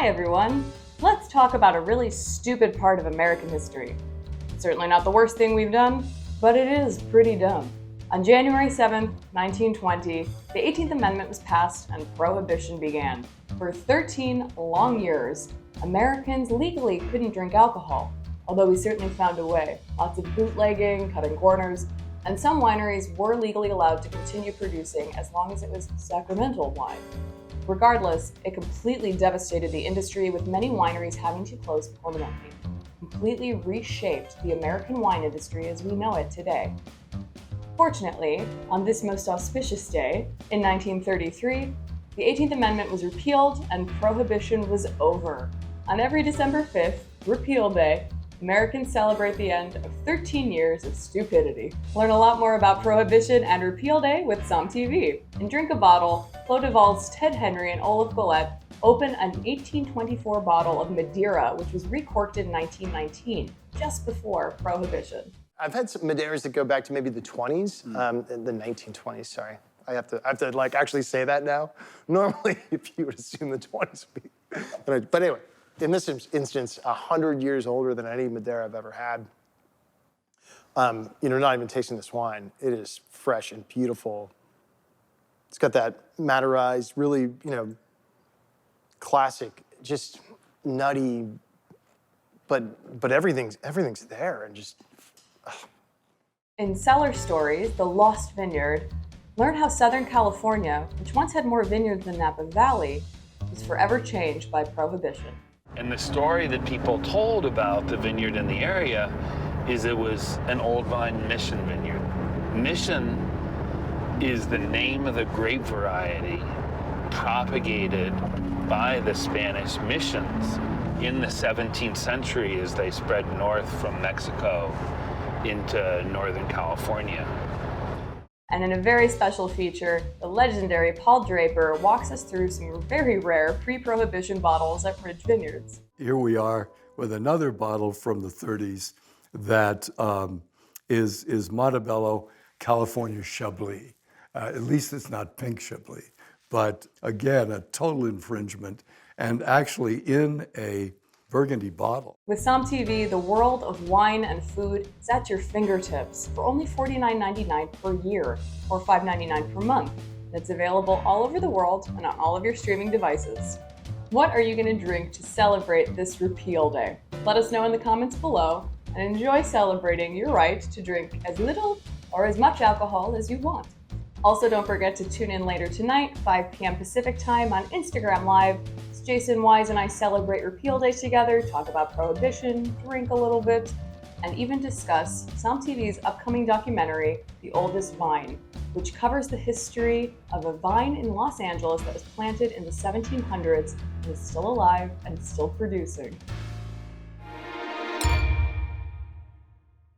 Hi everyone! Let's talk about a really stupid part of American history. Certainly not the worst thing we've done, but it is pretty dumb. On January 7th, 1920, the 18th Amendment was passed and Prohibition began. For 13 long years, Americans legally couldn't drink alcohol, although we certainly found a way. Lots of bootlegging, cutting corners, and some wineries were legally allowed to continue producing as long as it was sacramental wine. Regardless, it completely devastated the industry, with many wineries having to close permanently. Completely reshaped the American wine industry as we know it today. Fortunately, on this most auspicious day, in 1933, the 18th Amendment was repealed and Prohibition was over. On every December 5th, Repeal Day, Americans celebrate the end of 13 years of stupidity. Learn a lot more about Prohibition and Repeal Day with SOMM TV. In Drink a Bottle, Clos de Val's Ted Henry and Olaf Golett open an 1824 bottle of Madeira, which was recorked in 1919, just before Prohibition. I've had some Madeiras that go back to maybe the 20s, the 1920s, sorry. I have to like actually say that now. Normally, if you would assume the 20s would be, but anyway, in this instance, 100 years older than any Madeira I've ever had. Not even tasting this wine. It is fresh and beautiful. It's got that Madeirized, really, classic, just nutty, but everything's there and just. In Cellar Stories, The Lost Vineyard, learn how Southern California, which once had more vineyards than Napa Valley, was forever changed by Prohibition. And the story that people told about the vineyard in the area is it was an old vine mission vineyard. Mission is the name of the grape variety propagated by the Spanish missions in the 17th century as they spread north from Mexico into Northern California. And in a very special feature, the legendary Paul Draper walks us through some very rare pre-Prohibition bottles at Ridge Vineyards. Here we are with another bottle from the 30s that is Montebello California Chablis. At least it's not pink Chablis, but again, a total infringement, and actually in a Burgundy bottle. With SOMM TV, the world of wine and food is at your fingertips for only $49.99 per year or $5.99 per month. And it's available all over the world and on all of your streaming devices. What are you going to drink to celebrate this Repeal Day? Let us know in the comments below and enjoy celebrating your right to drink as little or as much alcohol as you want. Also, don't forget to tune in later tonight, 5 p.m. Pacific time on Instagram Live. Jason Wise and I celebrate Repeal Day together, talk about Prohibition, drink a little bit, and even discuss SOMM TV's upcoming documentary, The Oldest Vine, which covers the history of a vine in Los Angeles that was planted in the 1700s and is still alive and still producing.